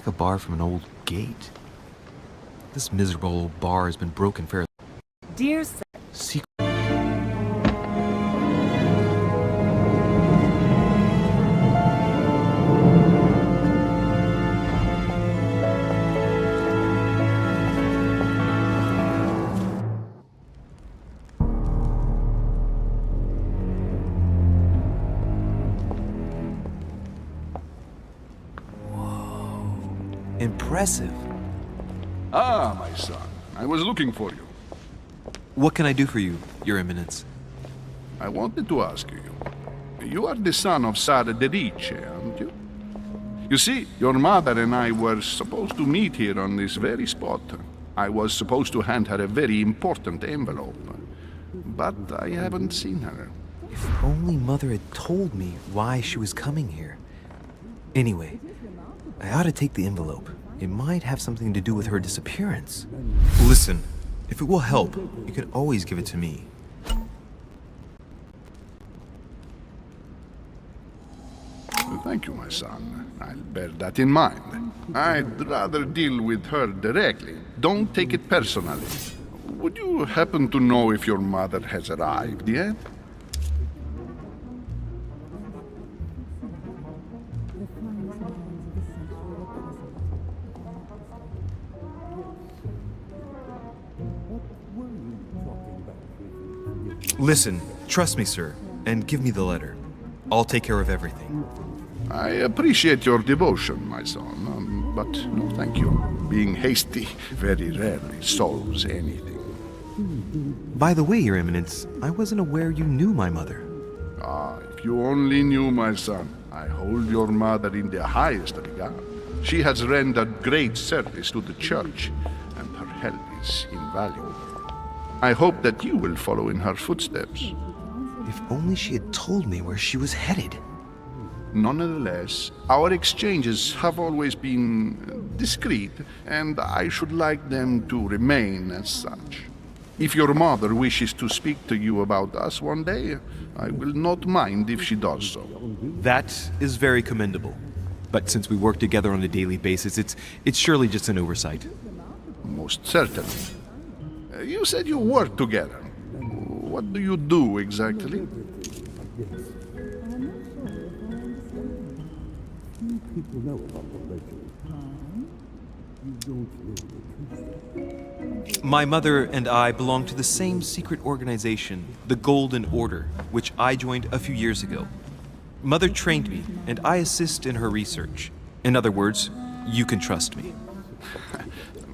like a bar from an old gate. This miserable old bar has been broken fairly. Dear Sir, Secret. Impressive. Ah, my son, I was looking for you. What can I do for you, Your Eminence? I wanted to ask you. You are the son of Sara de Ricci, aren't you? You see, your mother and I were supposed to meet here on this very spot. I was supposed to hand her a very important envelope. But I haven't seen her. If only Mother had told me why she was coming here. Anyway, I ought to take the envelope. It might have something to do with her disappearance. Listen, if it will help, you can always give it to me. Thank you, my son. I'll bear that in mind. I'd rather deal with her directly. Don't take it personally. Would you happen to know if your mother has arrived yet? Listen, trust me, sir, and give me the letter. I'll take care of everything. I appreciate your devotion, my son, but no thank you. Being hasty very rarely solves anything. By the way, Your Eminence, I wasn't aware you knew my mother. Ah, if you only knew, my son. I hold your mother in the highest regard. She has rendered great service to the church, and her help is invaluable. I hope that you will follow in her footsteps. If only she had told me where she was headed. Nonetheless, our exchanges have always been discreet, and I should like them to remain as such. If your mother wishes to speak to you about us one day, I will not mind if she does so. That is very commendable. But since we work together on a daily basis, it's surely just an oversight. Most certainly. You said you work together. What do you do exactly? My mother and I belong to the same secret organization, the Golden Order, which I joined a few years ago. Mother trained me, and I assist in her research. In other words, you can trust me.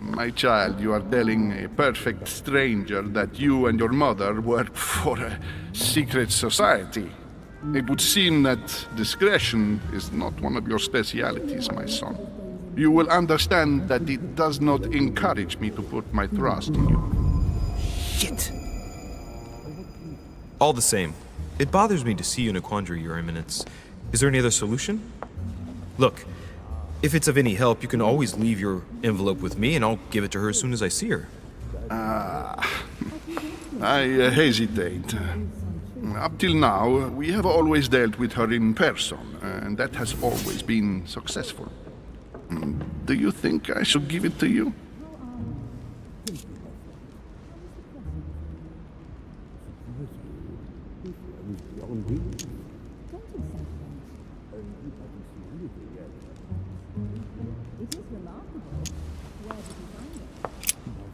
My child, you are telling a perfect stranger that you and your mother work for a secret society. It would seem that discretion is not one of your specialities, my son. You will understand that it does not encourage me to put my trust in you. Shit! All the same, it bothers me to see you in a quandary, Your Eminence. Is there any other solution? Look, if it's of any help, you can always leave your envelope with me and I'll give it to her as soon as I see her. I hesitate. Up till now, we have always dealt with her in person, and that has always been successful. Do you think I should give it to you?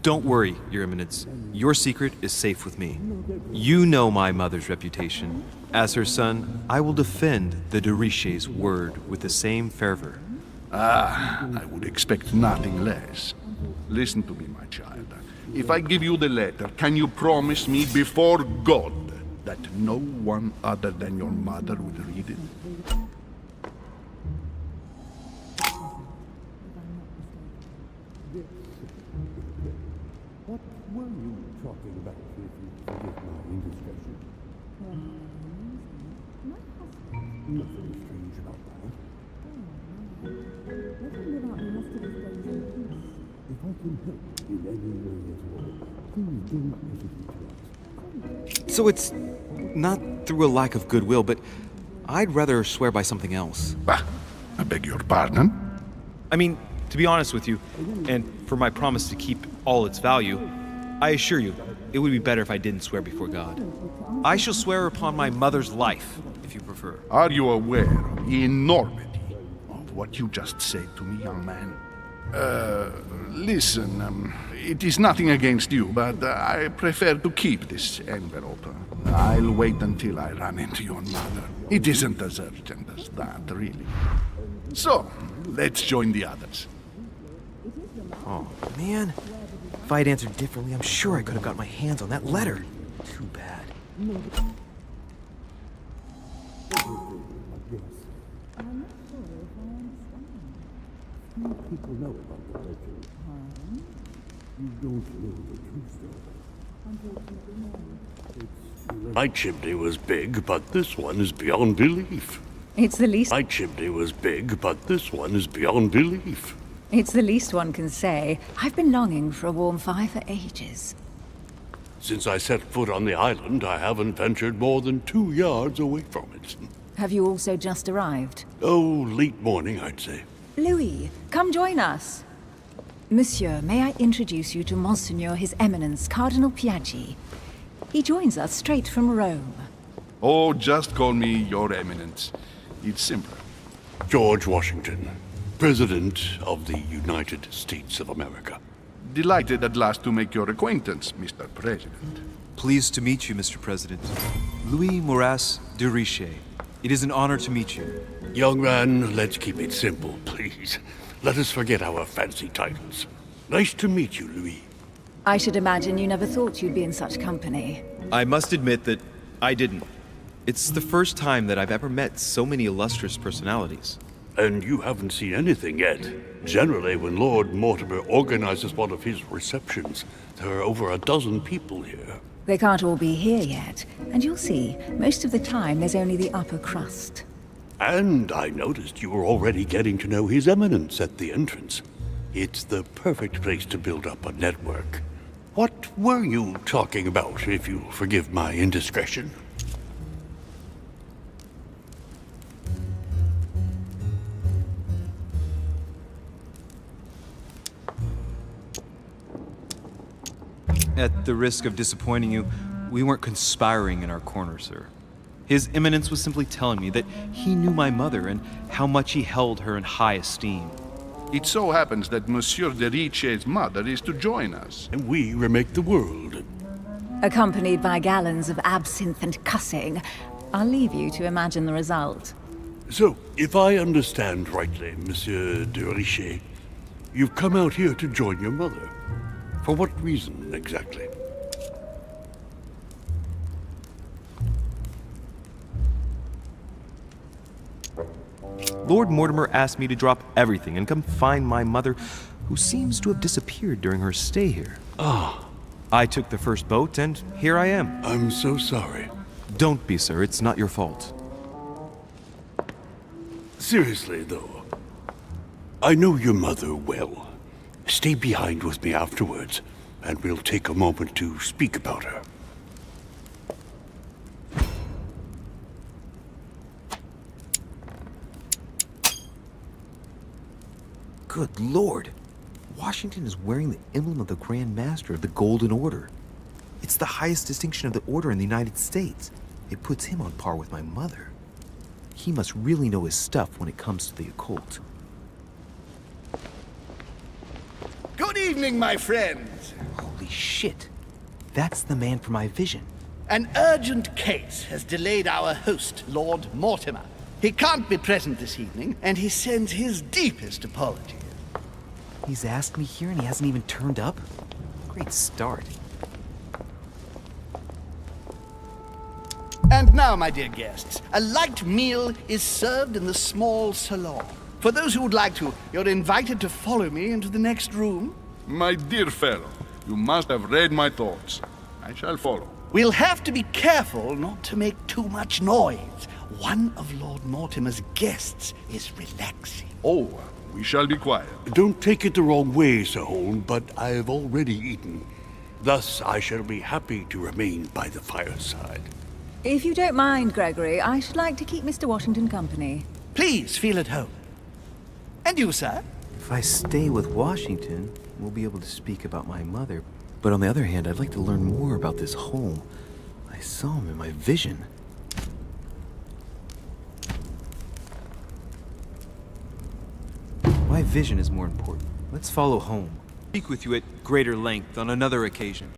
Don't worry, Your Eminence. Your secret is safe with me. You know my mother's reputation. As her son, I will defend the de Richet's word with the same fervor. Ah, I would expect nothing less. Listen to me, my child. If I give you the letter, can you promise me before God that no one other than your mother will read it? What were you talking about, if you forgive my indiscretion? Nothing strange about that. If I can help in any way at all, please do not hesitate to ask. So it's not through a lack of goodwill, but I'd rather swear by something else. Bah, I beg your pardon? I mean, To be honest with you, and for my promise to keep all its value, I assure you, it would be better if I didn't swear before God. I shall swear upon my mother's life, if you prefer. Are you aware of the enormity of what you just said to me, young man? Listen, it is nothing against you, but I prefer to keep this envelope. I'll wait until I run into your mother. It isn't as urgent as that, really. So, let's join the others. Oh, man. If I'd answered differently, I'm sure I could have got my hands on that letter. Too bad. People know about the legend. You don't know the truth, though. My chimney was big, but this one is beyond belief. It's the least. My chimney was big, but this one is beyond belief. It's the least one can say. I've been longing for a warm fire for ages. Since I set foot on the island, I haven't ventured more than 2 yards away from it. Have you also just arrived? Oh, late morning, I'd say. Louis, come join us. Monsieur, may I introduce you to Monseigneur His Eminence, Cardinal Piaggi. He joins us straight from Rome. Oh, just call me Your Eminence. It's simpler. George Washington, President of the United States of America. Delighted at last to make your acquaintance, Mr. President. Pleased to meet you, Mr. President. Louis Moras de Richet. It is an honor to meet you. Young man, let's keep it simple, please. Let us forget our fancy titles. Nice to meet you, Louis. I should imagine you never thought you'd be in such company. I must admit that I didn't. It's the first time that I've ever met so many illustrious personalities. And you haven't seen anything yet. Generally, when Lord Mortimer organizes one of his receptions, there are over a dozen people here. They can't all be here yet, and you'll see, most of the time there's only the upper crust. And I noticed you were already getting to know His Eminence at the entrance. It's the perfect place to build up a network. What were you talking about, if you'll forgive my indiscretion? At the risk of disappointing you, we weren't conspiring in our corner, sir. His Eminence was simply telling me that he knew my mother and how much he held her in high esteem. It so happens that Monsieur de Richet's mother is to join us. And we remake the world. Accompanied by gallons of absinthe and cussing, I'll leave you to imagine the result. So, if I understand rightly, Monsieur de Richet, you've come out here to join your mother. For what reason, exactly? Lord Mortimer asked me to drop everything and come find my mother, who seems to have disappeared during her stay here. Ah, I took the first boat, and here I am. I'm so sorry. Don't be, sir. It's not your fault. Seriously, though, I know your mother well. Stay behind with me afterwards, and we'll take a moment to speak about her. Good Lord. Washington is wearing the emblem of the Grand Master of the Golden Order. It's the highest distinction of the order in the United States. It puts him on par with my mother. He must really know his stuff when it comes to the occult. Good evening, my friends. Holy shit. That's the man for my vision. An urgent case has delayed our host, Lord Mortimer. He can't be present this evening, and he sends his deepest apologies. He's asked me here and he hasn't even turned up? Great start. And now, my dear guests, a light meal is served in the small salon. For those who would like to, you're invited to follow me into the next room. My dear fellow, you must have read my thoughts. I shall follow. We'll have to be careful not to make too much noise. One of Lord Mortimer's guests is relaxing. Oh, we shall be quiet. Don't take it the wrong way, Sir Holm, but I've already eaten. Thus, I shall be happy to remain by the fireside. If you don't mind, Gregory, I should like to keep Mr. Washington company. Please feel at home. And you, sir? If I stay with Washington, we'll be able to speak about my mother. But on the other hand, I'd like to learn more about this home. I saw him in my vision. My vision is more important. Let's follow home. Speak with you at greater length on another occasion.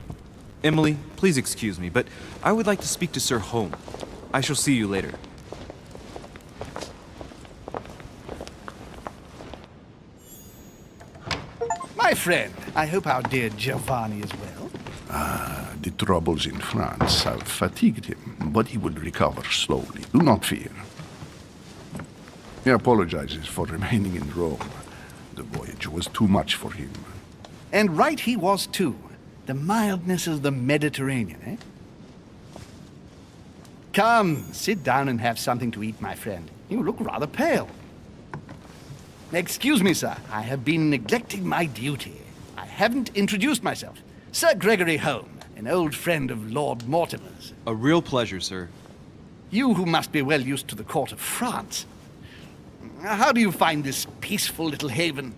Emily, please excuse me, but I would like to speak to Sir Home. I shall see you later. My friend, I hope our dear Giovanni is well. The troubles in France have fatigued him, but he will recover slowly. Do not fear. He apologizes for remaining in Rome. The voyage was too much for him. And right he was too. The mildness of the Mediterranean, eh? Come, sit down and have something to eat, my friend. You look rather pale. Excuse me, sir. I have been neglecting my duty. I haven't introduced myself. Sir Gregory Home, an old friend of Lord Mortimer's. A real pleasure, sir. You who must be well used to the court of France. How do you find this peaceful little haven?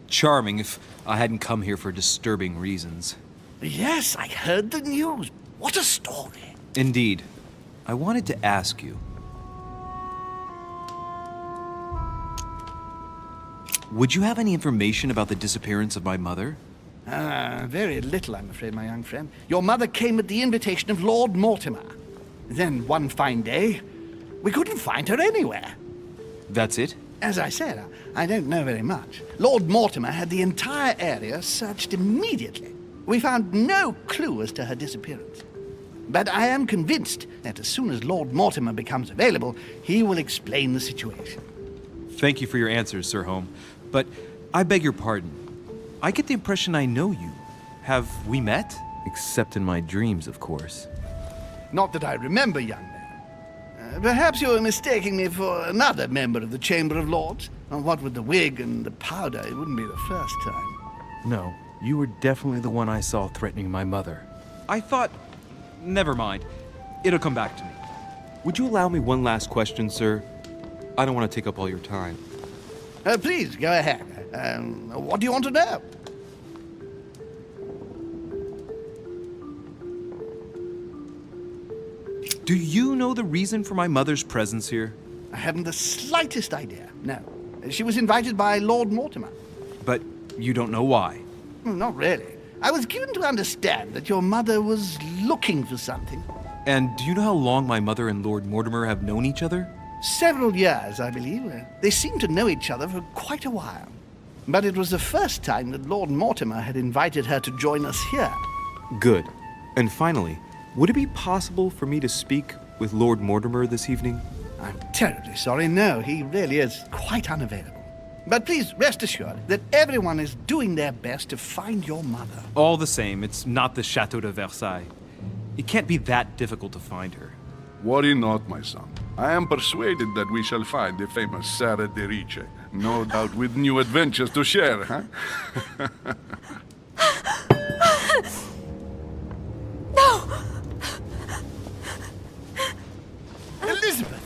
Charming if I hadn't come here for disturbing reasons. Yes, I heard the news. What a story. Indeed. I wanted to ask you. Would you have any information about the disappearance of my mother? Very little, I'm afraid, my young friend. Your mother came at the invitation of Lord Mortimer. Then one fine day, we couldn't find her anywhere. That's it? As I said, I don't know very much. Lord Mortimer had the entire area searched immediately. We found no clue as to her disappearance. But I am convinced that as soon as Lord Mortimer becomes available, he will explain the situation. Thank you for your answers, Sir Home. But I beg your pardon. I get the impression I know you. Have we met? Except in my dreams, of course. Not that I remember, young man. Perhaps you are mistaking me for another member of the Chamber of Lords. What with the wig and the powder, it wouldn't be the first time. No, you were definitely the one I saw threatening my mother. I thought... Never mind. It'll come back to me. Would you allow me one last question, sir? I don't want to take up all your time. Please, go ahead. What do you want to know? Do you know the reason for my mother's presence here? I haven't the slightest idea, no. She was invited by Lord Mortimer. But you don't know why? Not really. I was given to understand that your mother was looking for something. And do you know how long my mother and Lord Mortimer have known each other? Several years, I believe. They seemed to know each other for quite a while. But it was the first time that Lord Mortimer had invited her to join us here. Good. And finally, would it be possible for me to speak with Lord Mortimer this evening? I'm terribly sorry, no, he really is quite unavailable. But please rest assured that everyone is doing their best to find your mother. All the same, it's not the Chateau de Versailles. It can't be that difficult to find her. Worry not, my son. I am persuaded that we shall find the famous Sarah de Riche. No doubt with new adventures to share, huh? No! Elizabeth!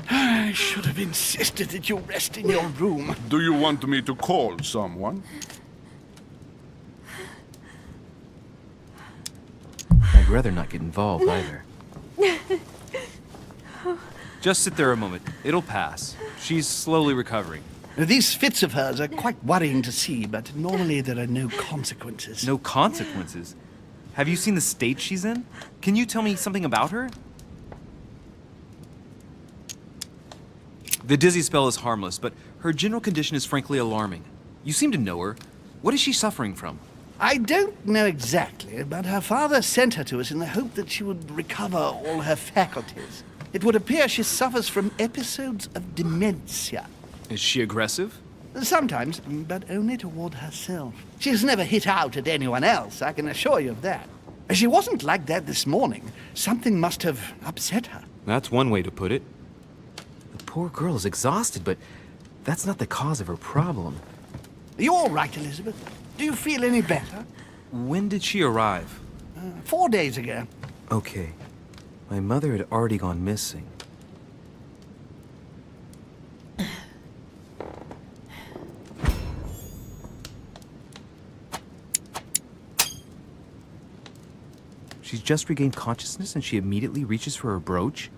I should have insisted that you rest in your room. Do you want me to call someone? I'd rather not get involved either. Just sit there a moment. It'll pass. She's slowly recovering. These fits of hers are quite worrying to see, but normally there are no consequences. No consequences? Have you seen the state she's in? Can you tell me something about her? The dizzy spell is harmless, but her general condition is frankly alarming. You seem to know her. What is she suffering from? I don't know exactly, but her father sent her to us in the hope that she would recover all her faculties. It would appear she suffers from episodes of dementia. Is she aggressive? Sometimes, but only toward herself. She has never hit out at anyone else, I can assure you of that. She wasn't like that this morning. Something must have upset her. That's one way to put it. The poor girl is exhausted, but that's not the cause of her problem. Are you all right, Elizabeth? Do you feel any better? When did she arrive? 4 days ago. Okay. My mother had already gone missing. She's just regained consciousness and she immediately reaches for her brooch?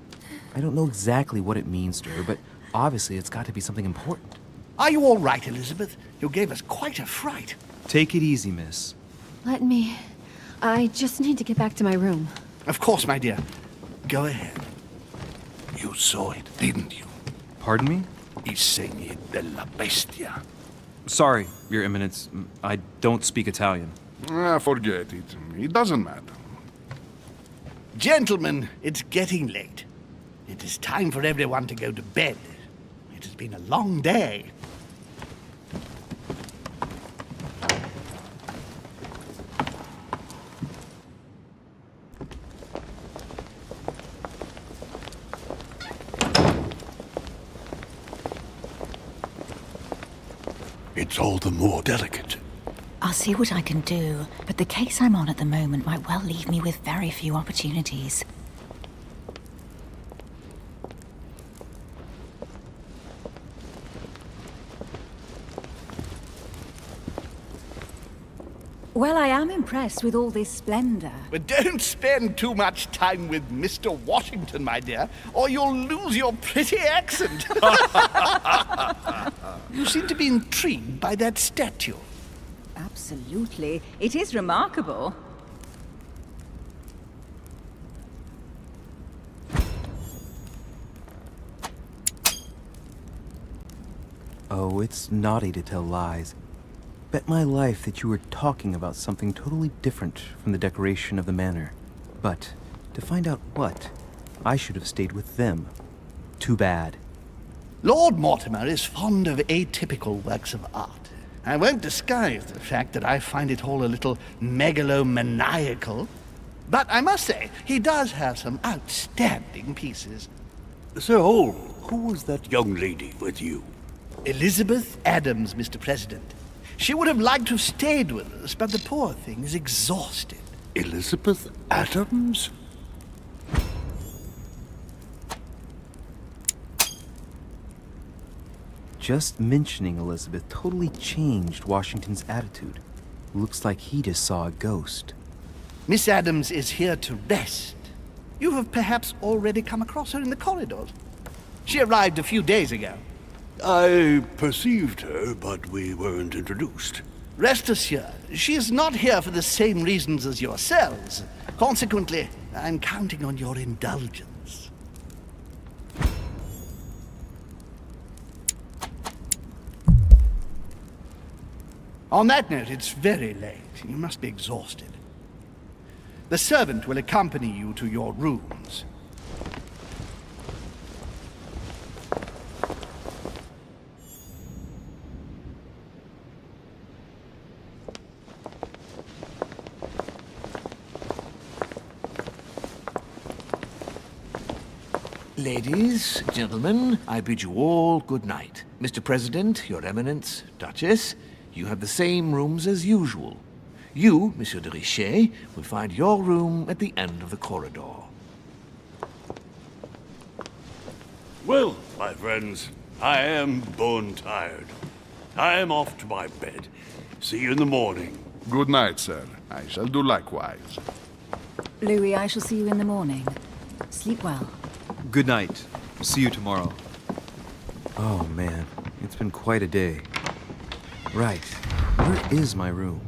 I don't know exactly what it means to her, but obviously it's got to be something important. Are you all right, Elizabeth? You gave us quite a fright. Take it easy, miss. Let me... I just need to get back to my room. Of course, my dear. Go ahead. You saw it, didn't you? Pardon me? I segni della bestia. Sorry, Your Eminence. I don't speak Italian. Forget it. It doesn't matter. Gentlemen, it's getting late. It is time for everyone to go to bed. It has been a long day. It's all the more delicate. I'll see what I can do, but the case I'm on at the moment might well leave me with very few opportunities. Well, I am impressed with all this splendor. But don't spend too much time with Mr. Washington, my dear, or you'll lose your pretty accent. You seem to be intrigued by that statue. Absolutely. It is remarkable. Oh, it's naughty to tell lies. Bet my life that you were talking about something totally different from the decoration of the manor. But to find out what, I should have stayed with them. Too bad. Lord Mortimer is fond of atypical works of art. I won't disguise the fact that I find it all a little megalomaniacal. But I must say, he does have some outstanding pieces. Sir Holm, who was that young lady with you? Elizabeth Adams, Mr. President. She would have liked to have stayed with us, but the poor thing is exhausted. Elizabeth Adams? Just mentioning Elizabeth totally changed Washington's attitude. Looks like he just saw a ghost. Miss Adams is here to rest. You have perhaps already come across her in the corridors. She arrived a few days ago. I perceived her, but we weren't introduced. Rest assured, she is not here for the same reasons as yourselves. Consequently, I'm counting on your indulgence. On that note, it's very late. You must be exhausted. The servant will accompany you to your rooms. Ladies, gentlemen, I bid you all good night. Mr. President, Your Eminence, Duchess, you have the same rooms as usual. You, Monsieur de Richet, will find your room at the end of the corridor. Well, my friends, I am bone tired. I am off to my bed. See you in the morning. Good night, sir. I shall do likewise. Louis, I shall see you in the morning. Sleep well. Good night. See you tomorrow. Oh man, it's been quite a day. Right, where is my room?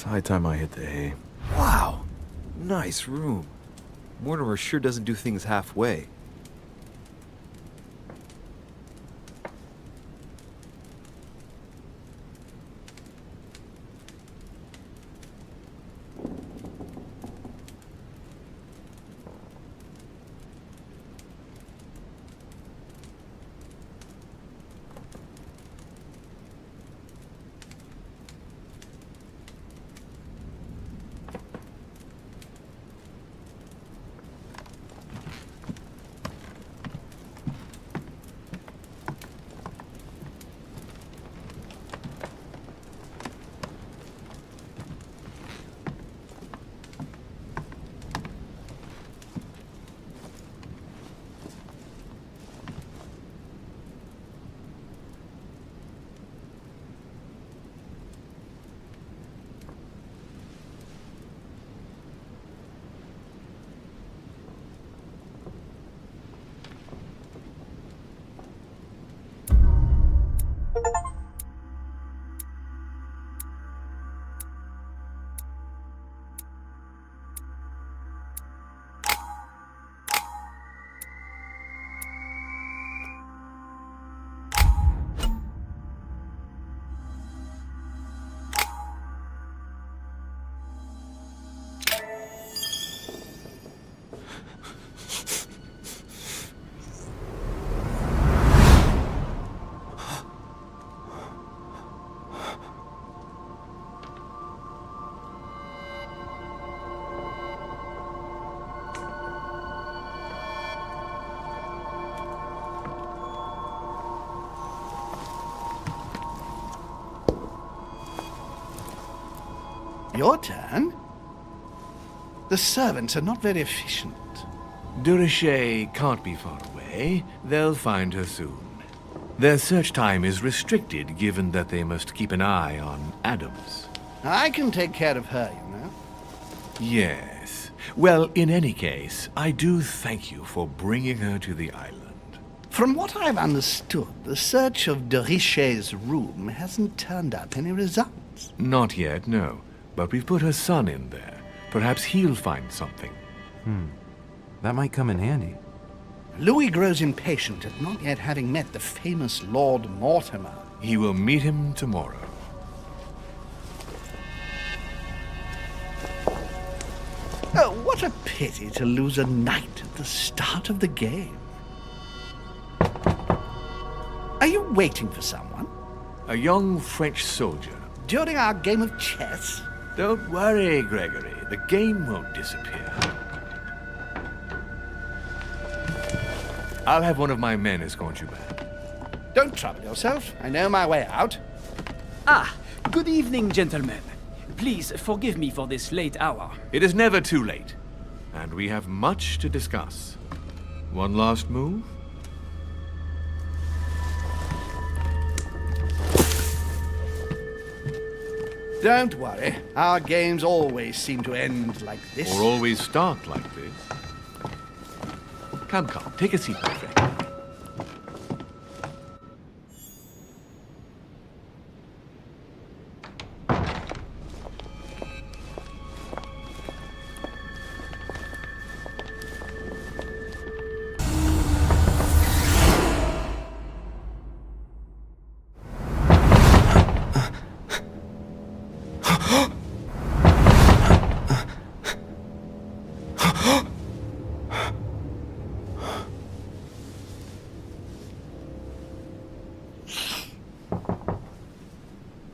It's high time I hit the hay. Wow, nice room. Mortimer sure doesn't do things halfway. Your turn? The servants are not very efficient. De Richet can't be far away. They'll find her soon. Their search time is restricted, given that they must keep an eye on Adams. I can take care of her, you know. Yes. Well, in any case, I do thank you for bringing her to the island. From what I've understood, the search of de Richet's room hasn't turned up any results. Not yet, no. But we've put her son in there. Perhaps he'll find something. That might come in handy. Louis grows impatient at not yet having met the famous Lord Mortimer. He will meet him tomorrow. Oh, what a pity to lose a knight at the start of the game. Are you waiting for someone? A young French soldier. During our game of chess? Don't worry, Gregory. The game won't disappear. I'll have one of my men escort you back. Don't trouble yourself. I know my way out. Ah, good evening, gentlemen. Please forgive me for this late hour. It is never too late, and we have much to discuss. One last move? Don't worry. Our games always seem to end like this. Or always start like this? Come, take a seat, my friend.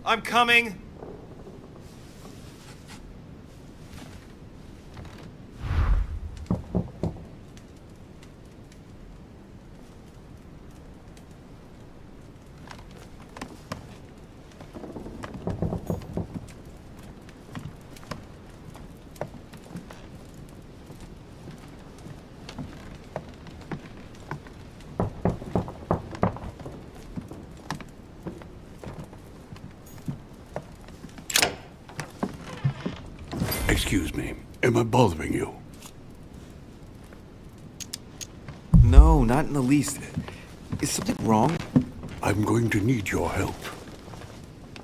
I'm coming! Excuse me, am I bothering you? No, not in the least. Is something wrong? I'm going to need your help.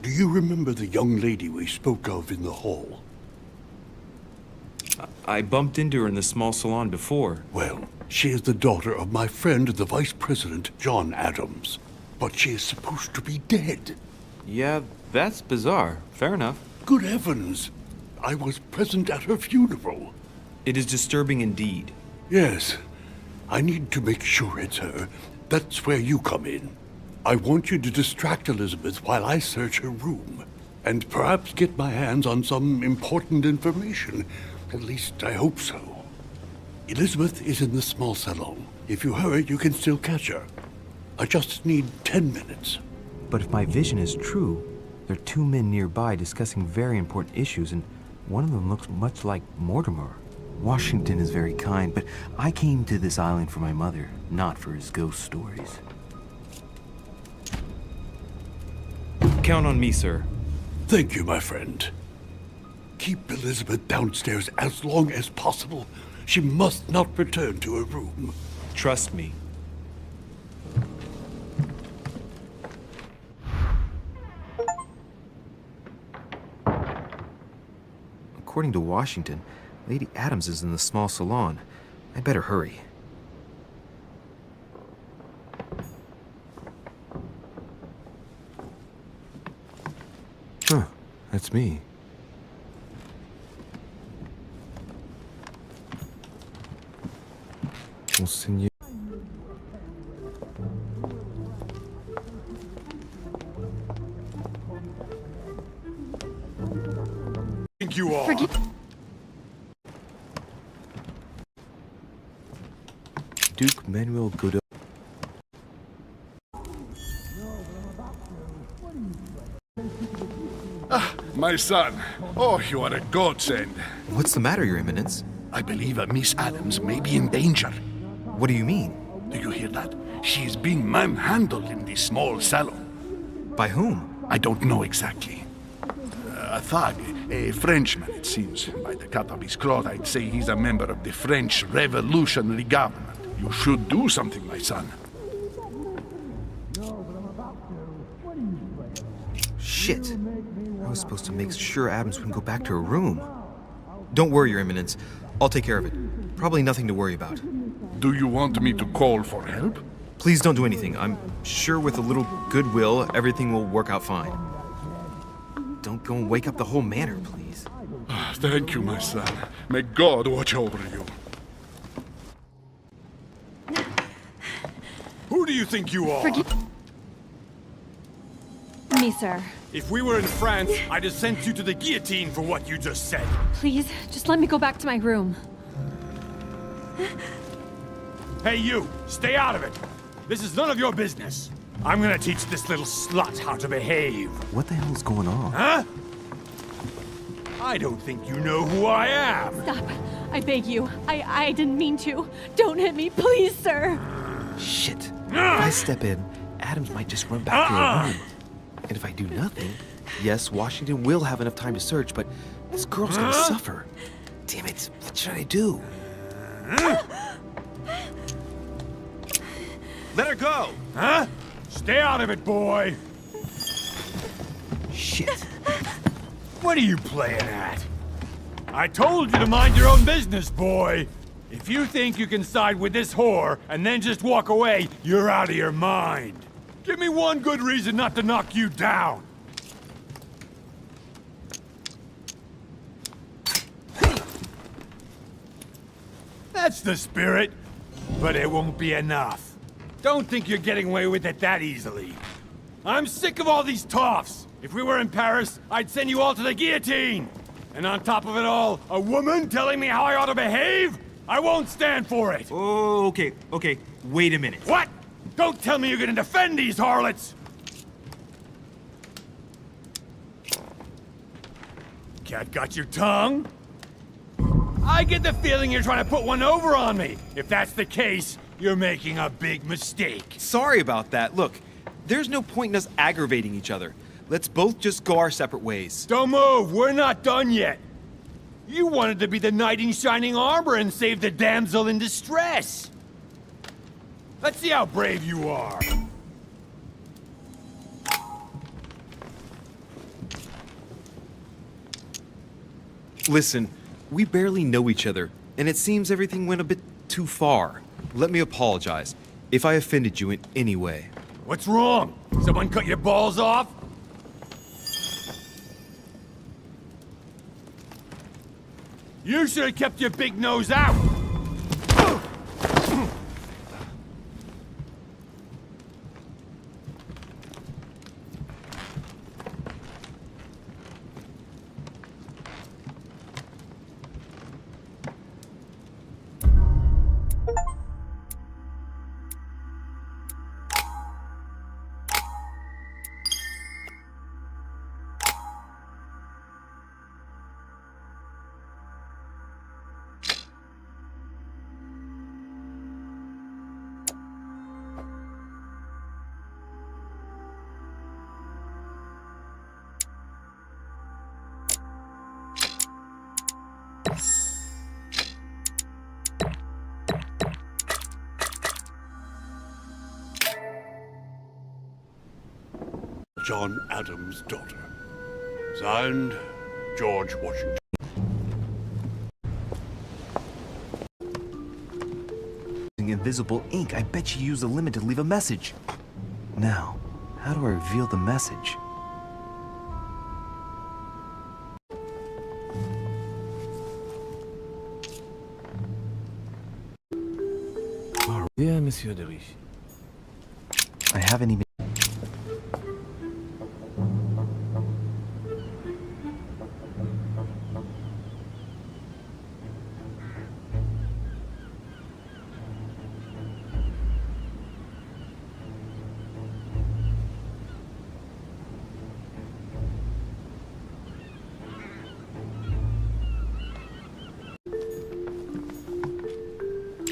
Do you remember the young lady we spoke of in the hall? I bumped into her in the small salon before. Well, she is the daughter of my friend, the Vice President, John Adams. But she is supposed to be dead. Yeah, that's bizarre. Fair enough. Good heavens! I was present at her funeral. It is disturbing indeed. Yes. I need to make sure it's her. That's where you come in. I want you to distract Elizabeth while I search her room. And perhaps get my hands on some important information. At least I hope so. Elizabeth is in the small salon. If you hurry, you can still catch her. I just need 10 minutes. But if my vision is true, there are two men nearby discussing very important issues, and one of them looks much like Mortimer. Washington is very kind, but I came to this island for my mother, not for his ghost stories. Count on me, sir. Thank you, my friend. Keep Elizabeth downstairs as long as possible. She must not return to her room. Trust me. According to Washington, Lady Adams is in the small salon. I better hurry. Huh, that's me. Monseigneur. Think you are. Duke Manuel Godot. My son. Oh, you are a godsend. What's the matter, Your Eminence? I believe Miss Adams may be in danger. What do you mean? Do you hear that? She is being manhandled in the small salon. By whom? I don't know exactly. A thug, a Frenchman, it seems. By the cut of his cloth, I'd say he's a member of the French Revolutionary Government. You should do something, my son. Shit. I was supposed to make sure Adams wouldn't go back to her room. Don't worry, Your Eminence. I'll take care of it. Probably nothing to worry about. Do you want me to call for help? Please don't do anything. I'm sure with a little goodwill, everything will work out fine. Don't go and wake up the whole manor, please. Thank you, my son. May God watch over you. Who do you think you are? Forgive me, sir. If we were in France, I'd have sent you to the guillotine for what you just said. Please, just let me go back to my room. Hey, you! Stay out of it! This is none of your business. I'm gonna teach this little slut how to behave. What the hell is going on? Huh? I don't think you know who I am. Stop. I beg you. I didn't mean to. Don't hit me, please, sir. Shit. If I step in, Adams might just run back to her room. And if I do nothing, yes, Washington will have enough time to search, but this girl's gonna suffer. Damn it, what should I do? Let her go! Huh? Stay out of it, boy! Shit. What are you playing at? I told you to mind your own business, boy! If you think you can side with this whore and then just walk away, you're out of your mind. Give me one good reason not to knock you down. That's the spirit, but it won't be enough. Don't think you're getting away with it that easily. I'm sick of all these toffs. If we were in Paris, I'd send you all to the guillotine. And on top of it all, a woman telling me how I ought to behave? I won't stand for it. Oh, okay. Wait a minute. What? Don't tell me you're gonna defend these harlots! Cat got your tongue? I get the feeling you're trying to put one over on me. If that's the case, you're making a big mistake. Sorry about that. Look, there's no point in us aggravating each other. Let's both just go our separate ways. Don't move, we're not done yet. You wanted to be the knight in shining armor and save the damsel in distress. Let's see how brave you are. Listen, we barely know each other, and it seems everything went a bit too far. Let me apologize if I offended you in any way. What's wrong? Someone cut your balls off? You should have kept your big nose out! John Adams' daughter. Signed, George Washington. Using invisible ink, I bet you used a limit to leave a message. Now, how do I reveal the message? Dear Monsieur de Richie. I haven't even...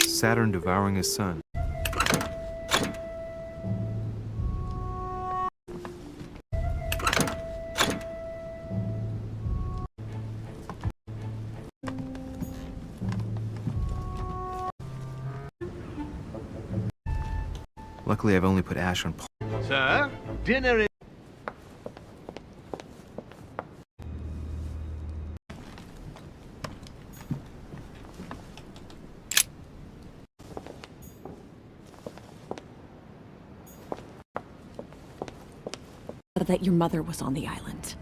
Saturn devouring his sun. Luckily, I've only put ash on... Sir, dinner is... That your mother was on the island.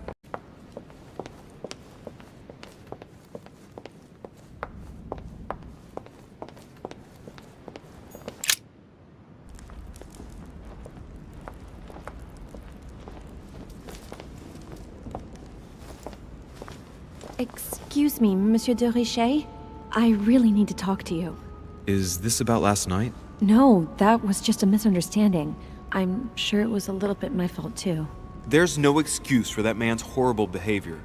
Excuse me, Monsieur de Richet. I really need to talk to you. Is this about last night? No, that was just a misunderstanding. I'm sure it was a little bit my fault too. There's no excuse for that man's horrible behavior.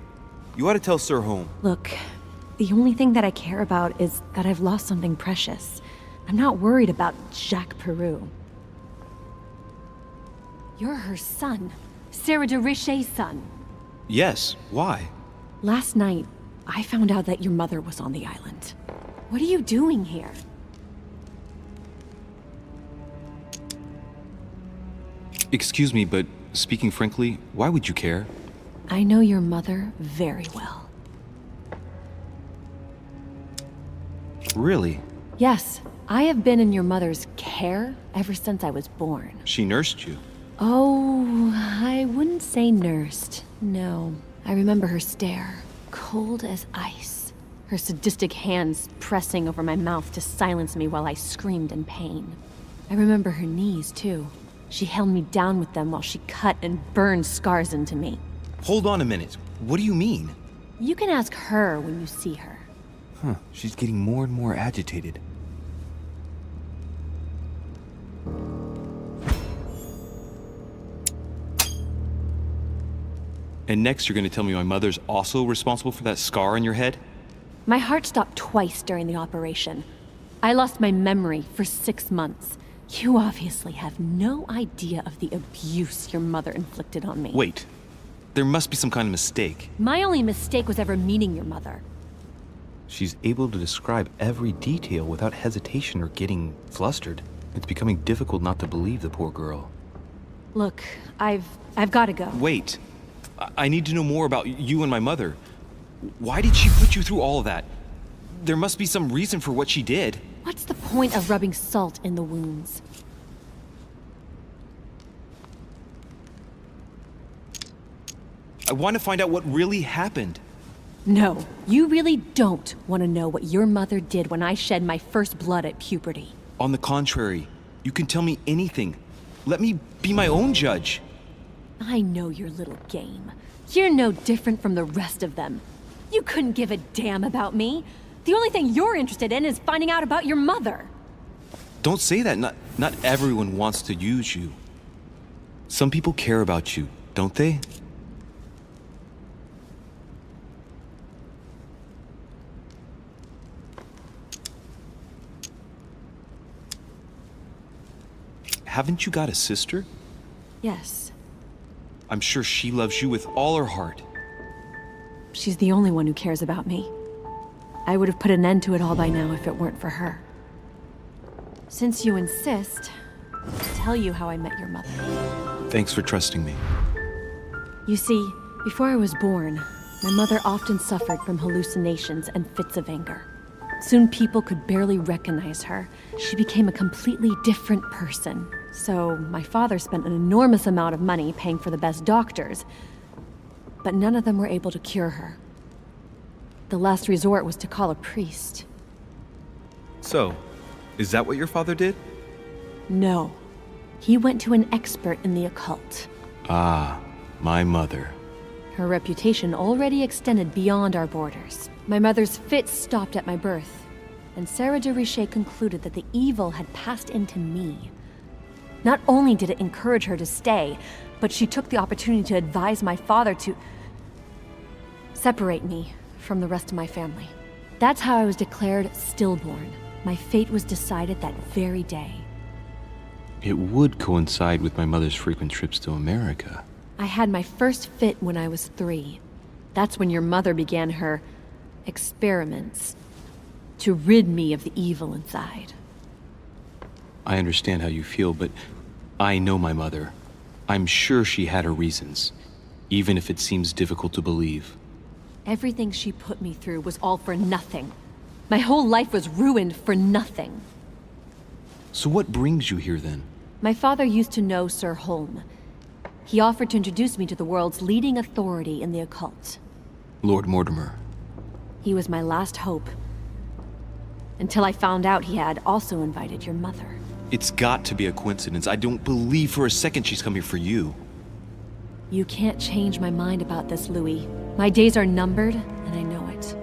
You ought to tell Sir Home. Look, the only thing that I care about is that I've lost something precious. I'm not worried about Jacques Peru. You're her son. Sarah de Richet's son. Yes, why? Last night, I found out that your mother was on the island. What are you doing here? Excuse me, but speaking frankly, why would you care? I know your mother very well. Really? Yes, I have been in your mother's care ever since I was born. She nursed you. Oh, I wouldn't say nursed. No. I remember her stare, cold as ice. Her sadistic hands pressing over my mouth to silence me while I screamed in pain. I remember her knees, too. She held me down with them while she cut and burned scars into me. Hold on a minute. What do you mean? You can ask her when you see her. Huh, she's getting more and more agitated. And next you're gonna tell me my mother's also responsible for that scar on your head? My heart stopped twice during the operation. I lost my memory for 6 months. You obviously have no idea of the abuse your mother inflicted on me. Wait. There must be some kind of mistake. My only mistake was ever meeting your mother. She's able to describe every detail without hesitation or getting flustered. It's becoming difficult not to believe the poor girl. Look, I've got to go. Wait. I need to know more about you and my mother. Why did she put you through all of that? There must be some reason for what she did. What's the point of rubbing salt in the wounds? I want to find out what really happened. No, you really don't want to know what your mother did when I shed my first blood at puberty. On the contrary, you can tell me anything. Let me be my own judge. I know your little game. You're no different from the rest of them. You couldn't give a damn about me. The only thing you're interested in is finding out about your mother. Don't say that. Not everyone wants to use you. Some people care about you, don't they? Haven't you got a sister? Yes. I'm sure she loves you with all her heart. She's the only one who cares about me. I would have put an end to it all by now if it weren't for her. Since you insist, I'll tell you how I met your mother. Thanks for trusting me. You see, before I was born, my mother often suffered from hallucinations and fits of anger. Soon people could barely recognize her. She became a completely different person. So my father spent an enormous amount of money paying for the best doctors, but none of them were able to cure her. The last resort was to call a priest. So, is that what your father did? No. He went to an expert in the occult. Ah, my mother. Her reputation already extended beyond our borders. My mother's fits stopped at my birth, and Sarah de Richet concluded that the evil had passed into me. Not only did it encourage her to stay, but she took the opportunity to advise my father to separate me from the rest of my family. That's how I was declared stillborn. My fate was decided that very day. It would coincide with my mother's frequent trips to America. I had my first fit when I was 3. That's when your mother began her experiments to rid me of the evil inside. I understand how you feel, but I know my mother. I'm sure she had her reasons, even if it seems difficult to believe. Everything she put me through was all for nothing. My whole life was ruined for nothing. So what brings you here then? My father used to know Sir Holm. He offered to introduce me to the world's leading authority in the occult. Lord Mortimer. He was my last hope. Until I found out he had also invited your mother. It's got to be a coincidence. I don't believe for a second she's come here for you. You can't change my mind about this, Louis. My days are numbered, and I know it.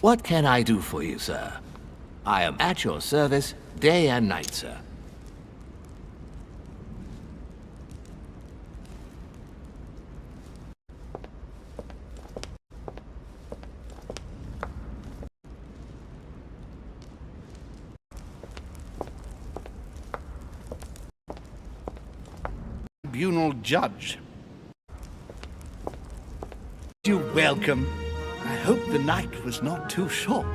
What can I do for you, sir? I am at your service day and night, sir. Tribunal judge. You're welcome. I hope the night was not too short.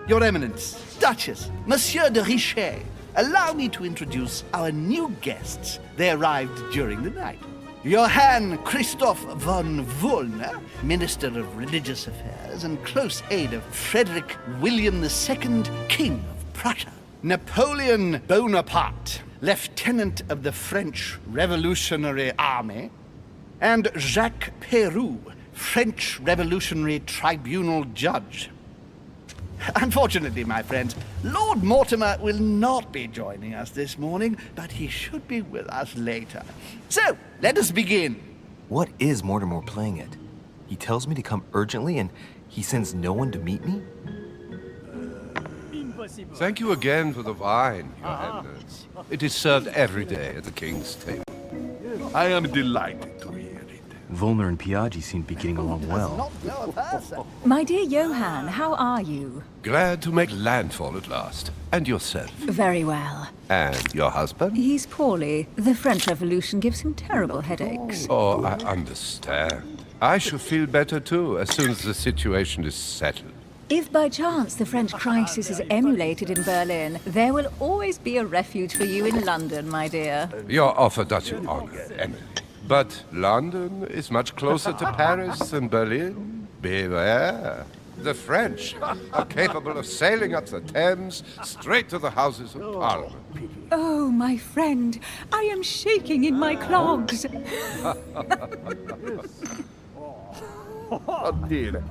Your Eminence, Duchess, Monsieur de Richet, allow me to introduce our new guests. They arrived during the night. Johann Christoph von Wollner, Minister of Religious Affairs and close aide of Frederick William II, King of Prussia. Napoleon Bonaparte, Lieutenant of the French Revolutionary Army. And Jacques Peroux, French Revolutionary Tribunal Judge. Unfortunately, my friends, Lord Mortimer will not be joining us this morning, but he should be with us later. So, let us begin. What is Mortimer playing at? He tells me to come urgently and he sends no one to meet me? Thank you again for the wine, Your Highness. It is served every day at the king's table. I am delighted to hear it. Volner and Piaggi seem to be getting along well. Not know of her, sir. My dear Johann, how are you? Glad to make landfall at last. And yourself. Very well. And your husband? He's poorly. The French Revolution gives him terrible headaches. Oh, I understand. I shall feel better too, as soon as the situation is settled. If by chance the French crisis is emulated in Berlin, there will always be a refuge for you in London, my dear. Your offer does you honor, Emily. But London is much closer to Paris than Berlin. Beware. The French are capable of sailing up the Thames straight to the Houses of Parliament. Oh, my friend, I am shaking in my clogs. Oh dear.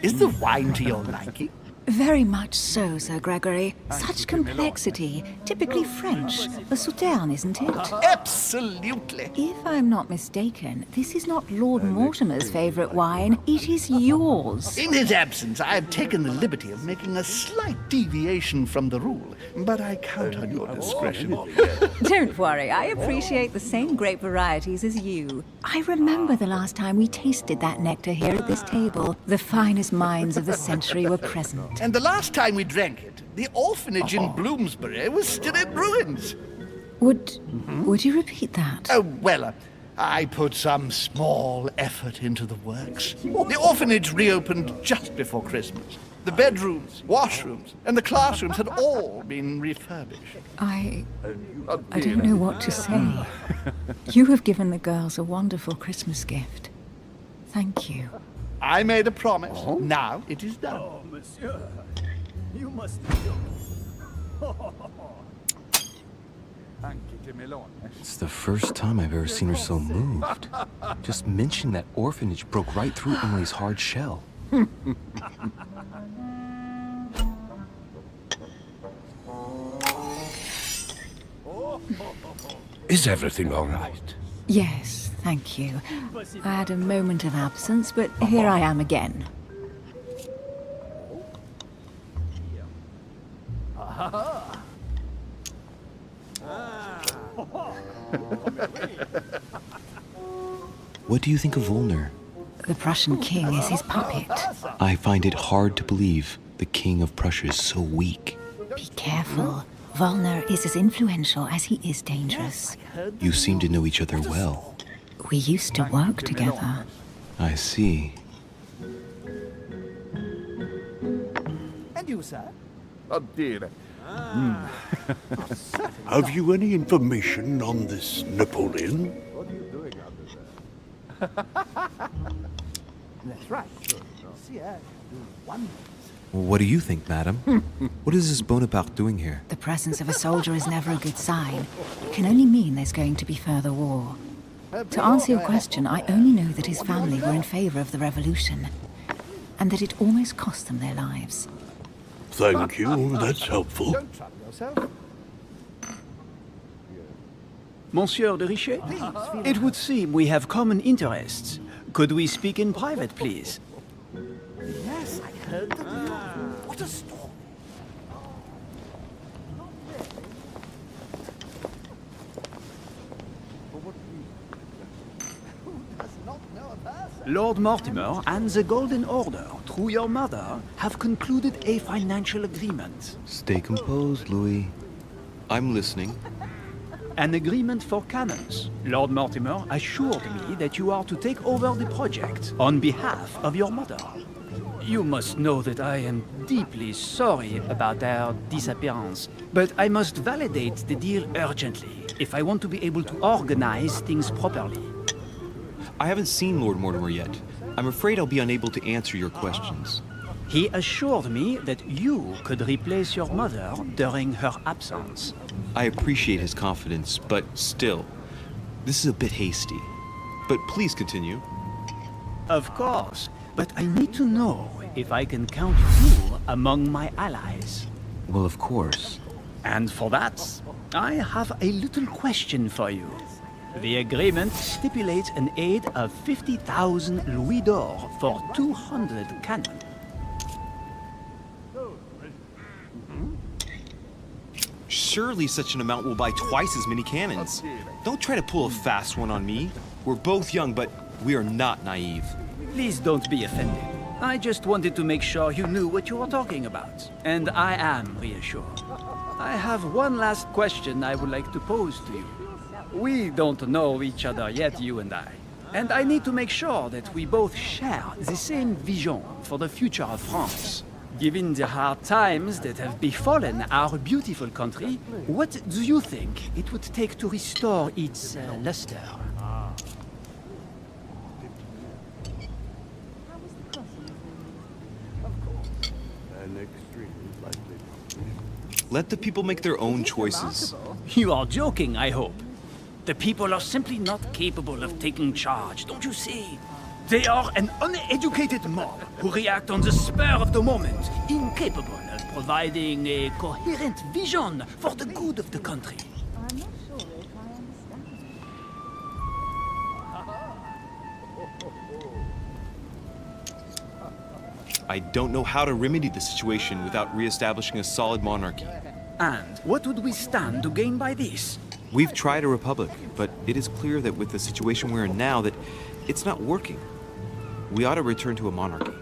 Is the wine to your liking? Very much so, Sir Gregory. Such complexity. Typically French. A Sauterne, isn't it? Absolutely. If I'm not mistaken, this is not Lord Mortimer's favourite wine. It is yours. In his absence, I have taken the liberty of making a slight deviation from the rule, but I count on your discretion. Don't worry, I appreciate the same grape varieties as you. I remember the last time we tasted that nectar here at this table. The finest minds of the century were present. And the last time we drank it, the orphanage in Bloomsbury was still in ruins. Would you repeat that? Oh, well, I put some small effort into the works. The orphanage reopened just before Christmas. The bedrooms, washrooms, and the classrooms had all been refurbished. I don't know what to say. You have given the girls a wonderful Christmas gift. Thank you. I made a promise. Now it is done. Oh, monsieur. You must be It's the first time I've ever seen her so moved. Just mention that orphanage broke right through Emily's hard shell. Is everything all right? Yes, thank you. I had a moment of absence, but here I am again. What do you think of Volner? The Prussian king is his puppet. I find it hard to believe the king of Prussia is so weak. Be careful. Volner is as influential as he is dangerous. You seem to know each other well. We used to work together. I see. And you, sir? Oh dear. Have you any information on this Napoleon? That's right. See, wonders. What do you think, madam? What is this Bonaparte doing here? The presence of a soldier is never a good sign. It can only mean there's going to be further war. To answer your question, I only know that his family were in favor of the revolution, and that it almost cost them their lives. Thank you, that's helpful. Don't trouble yourself. Monsieur de Richet, it would seem we have common interests. Could we speak in private, please? Yes, I heard the news. What a story. Who does not know of her, sir? Lord Mortimer and the Golden Order, through your mother, have concluded a financial agreement. Stay composed, Louis. I'm listening. An agreement for cannons. Lord Mortimer assured me that you are to take over the project on behalf of your mother. You must know that I am deeply sorry about their disappearance, but I must validate the deal urgently if I want to be able to organize things properly. I haven't seen Lord Mortimer yet. I'm afraid I'll be unable to answer your questions. He assured me that you could replace your mother during her absence. I appreciate his confidence, but still, this is a bit hasty. But please continue. Of course, but I need to know if I can count you among my allies. Well, of course. And for that, I have a little question for you. The agreement stipulates an aid of 50,000 louis d'or for 200 cannon. Surely such an amount will buy twice as many cannons. Don't try to pull a fast one on me. We're both young, but we are not naive. Please don't be offended. I just wanted to make sure you knew what you were talking about. And I am reassured. I have one last question I would like to pose to you. We don't know each other yet, you and I. And I need to make sure that we both share the same vision for the future of France. Given the hard times that have befallen our beautiful country, what do you think it would take to restore its luster? Let the people make their own choices. You are joking, I hope. The people are simply not capable of taking charge, don't you see? They are an uneducated mob who react on the spur of the moment, incapable of providing a coherent vision for the good of the country. I'm not sure if I understand. I don't know how to remedy the situation without re-establishing a solid monarchy. And what would we stand to gain by this? We've tried a republic, but it is clear that with the situation we're in now, that it's not working. We ought to return to a monarchy.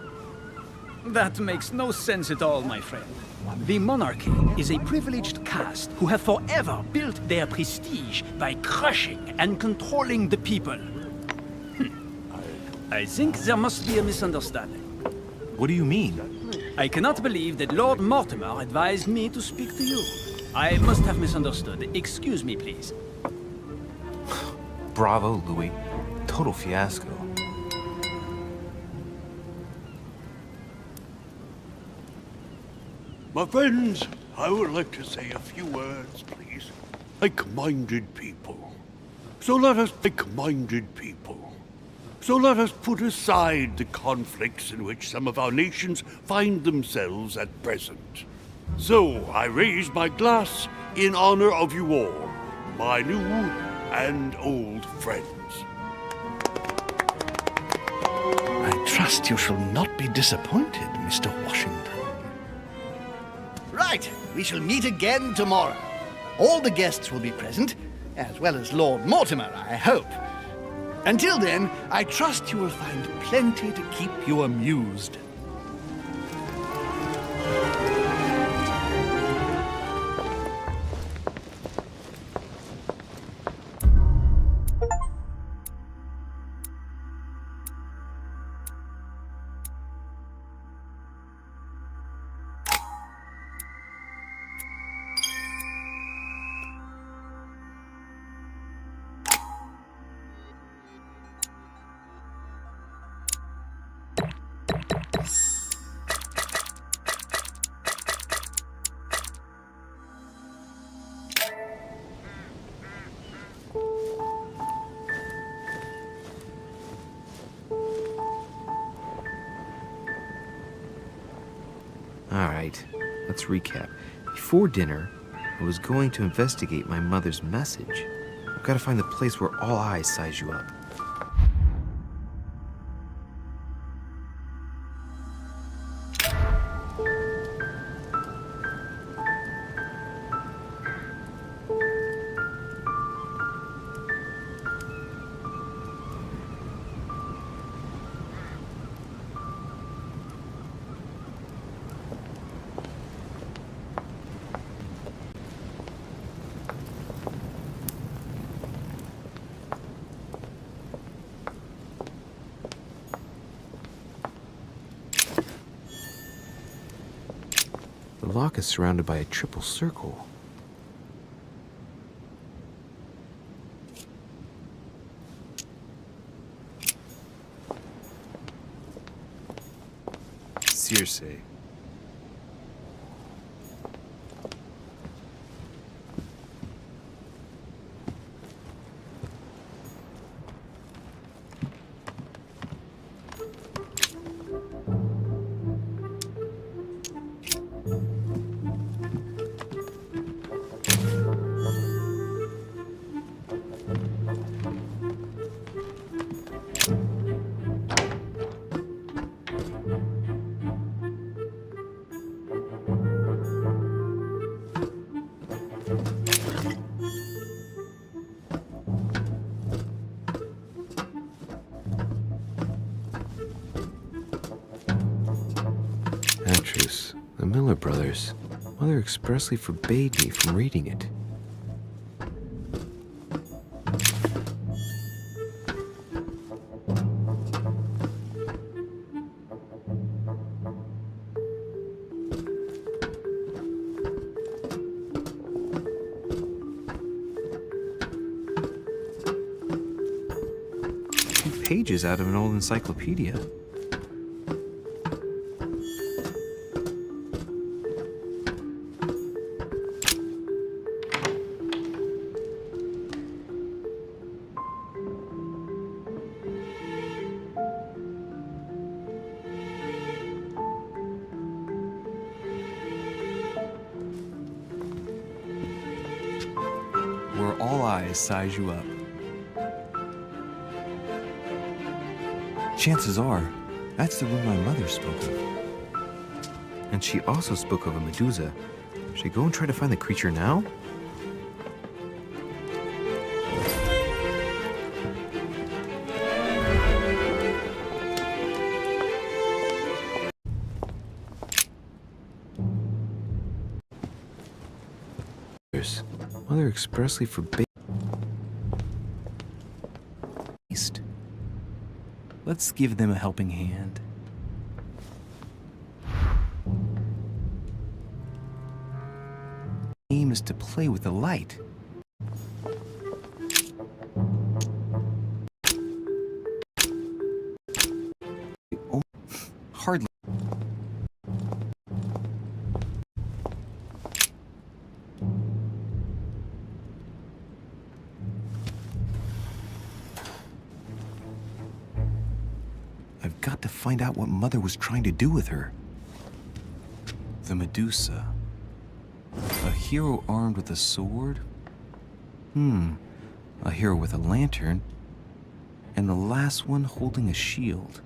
That makes no sense at all, my friend. The monarchy is a privileged caste who have forever built their prestige by crushing and controlling the people. I think there must be a misunderstanding. What do you mean? I cannot believe that Lord Mortimer advised me to speak to you. I must have misunderstood. Excuse me, please. Bravo, Louis. Total fiasco. My friends, I would like to say a few words, please. Like-minded people. So let us put aside the conflicts in which some of our nations find themselves at present. So I raise my glass in honor of you all, my new and old friends. I trust you shall not be disappointed, Mr. Washington. Right, we shall meet again tomorrow. All the guests will be present, as well as Lord Mortimer, I hope. Until then, I trust you will find plenty to keep you amused. Alright, let's recap. Before dinner, I was going to investigate my mother's message. I've got to find the place where all eyes size you up. The lock is surrounded by a triple circle. Circe. This, the Miller Brothers. Mother expressly forbade me from reading it. Pages out of an old encyclopedia. Where all eyes size you up. Chances are, that's the room my mother spoke of. And she also spoke of a Medusa. Should I go and try to find the creature now? Mother expressly forbade. Let's give them a helping hand. Aim is to play with the light. Hardly. I've got to find out what Mother was trying to do with her. The Medusa. A hero armed with a sword? A hero with a lantern. And the last one holding a shield.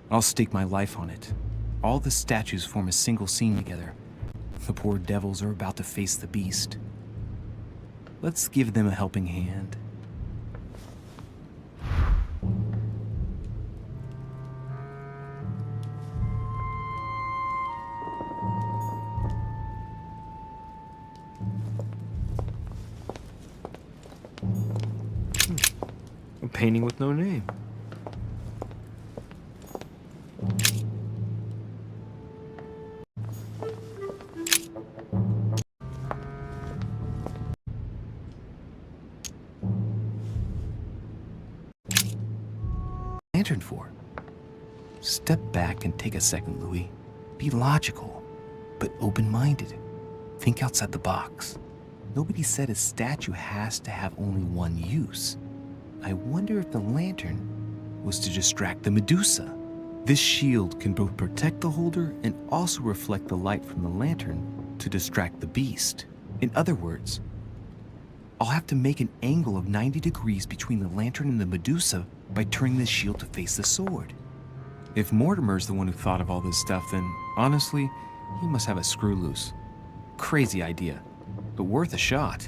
I'll stake my life on it. All the statues form a single scene together. The poor devils are about to face the beast. Let's give them a helping hand. A painting with no name. Lantern for? Step back and take a second, Louis. Be logical, but open-minded. Think outside the box. Nobody said a statue has to have only one use. I wonder if the lantern was to distract the Medusa. This shield can both protect the holder and also reflect the light from the lantern to distract the beast. In other words, I'll have to make an angle of 90 degrees between the lantern and the Medusa by turning the shield to face the sword. If Mortimer's the one who thought of all this stuff, then honestly, he must have a screw loose. Crazy idea, but worth a shot.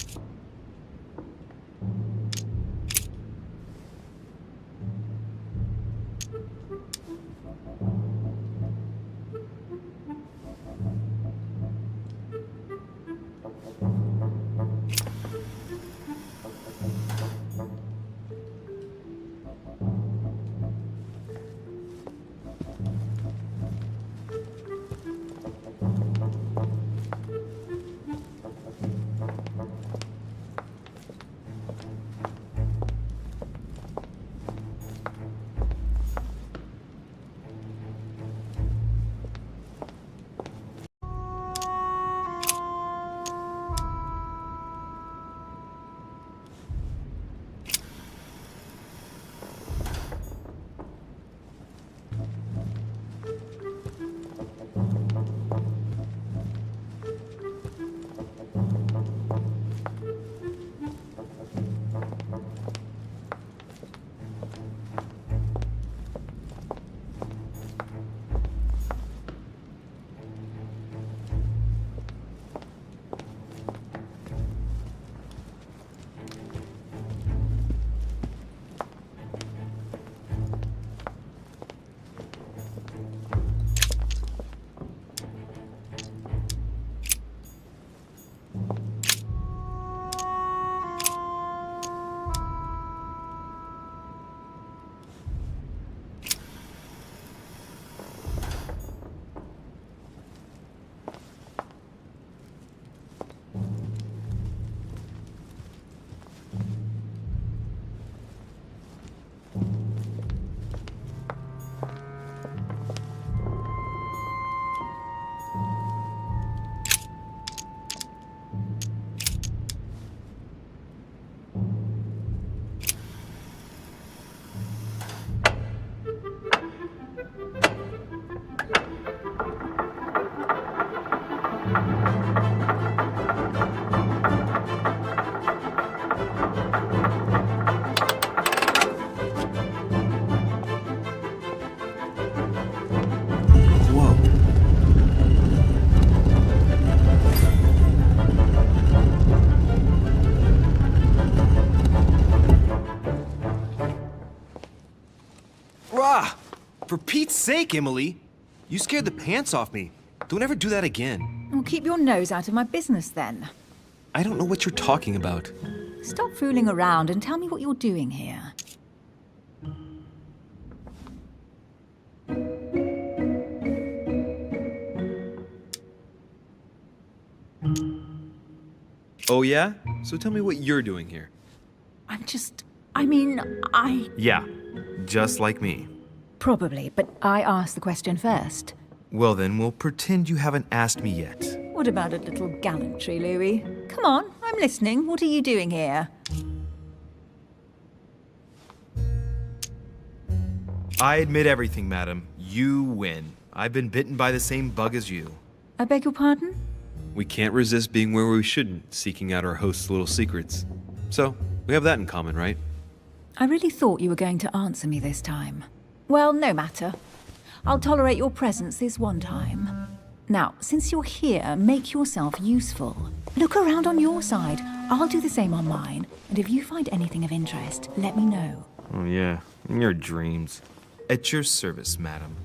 For Pete's sake, Emily! You scared the pants off me. Don't ever do that again. Well, keep your nose out of my business then. I don't know what you're talking about. Stop fooling around and tell me what you're doing here. Oh, yeah? So tell me what you're doing here. Yeah, just like me. Probably, but I asked the question first. Well then, we'll pretend you haven't asked me yet. What about a little gallantry, Louis? Come on, I'm listening. What are you doing here? I admit everything, madam. You win. I've been bitten by the same bug as you. I beg your pardon? We can't resist being where we shouldn't, seeking out our host's little secrets. So, we have that in common, right? I really thought you were going to answer me this time. Well, no matter. I'll tolerate your presence this one time. Now, since you're here, make yourself useful. Look around on your side. I'll do the same on mine. And if you find anything of interest, let me know. Oh yeah, in your dreams. At your service, madam.